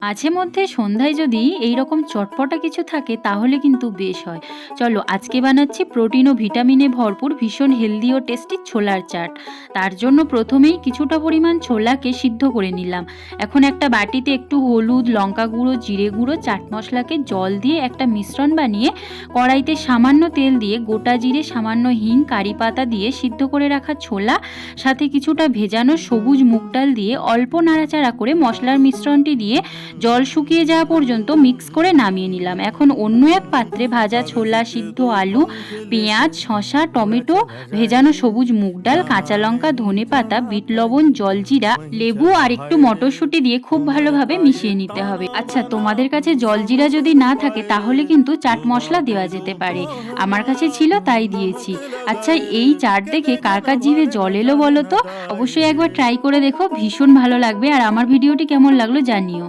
মাঝে মধ্যে সন্ধ্যায় যদি এই রকম চটপটা কিছু থাকে তাহলে কিন্তু বেশ হয়। চলো আজকে বানাচ্ছি প্রোটিন ও ভিটামিনে ভরপুর ভীষণ হেলদি ও টেস্টি ছোলার চাট। তার জন্য প্রথমেই কিছুটা পরিমাণ ছোলাকে সিদ্ধ করে নিলাম। এখন একটা বাটিতে একটু হলুদ, লঙ্কা গুঁড়ো, জিরে গুঁড়ো, চাট মশলাকে জল দিয়ে একটা মিশ্রণ বানিয়ে কড়াইতে সামান্য তেল দিয়ে গোটা জিরে, সামান্য হিং, কারি পাতা দিয়ে সিদ্ধ করে রাখা ছোলা, সাথে কিছুটা ভেজানো সবুজ মুগ ডাল দিয়ে অল্প নাড়াচাড়া করে মশলার মিশ্রণটি দিয়ে জল শুকিয়ে যাওয়া পর্যন্ত মিক্স করে নামিয়ে নিলাম। এখন অন্য এক পাত্রে ভাজা ছোলা, সিদ্ধ আলু, পেঁয়াজ, শসা, টমেটো, ভেজানো সবুজ মুগ ডাল, কাঁচা লঙ্কা, ধনেপাতা, বিট লবণ, জলজিরা, লেবু আর একটু মটরশুঁটি দিয়ে খুব ভালোভাবে মিশিয়ে নিতে হবে। আচ্ছা, তোমাদের কাছে জলজিরা যদি না থাকে তাহলে কিন্তু চাট মশলা দেওয়া যেতে পারে। আমার কাছে ছিল তাই দিয়েছি। আচ্ছা, এই চাট দেখে কার কার জিভে জল এলো বলো তো? অবশ্যই একবার ট্রাই করে দেখো, ভীষণ ভালো লাগবে। আর আমার ভিডিওটি কেমন লাগলো জানিও।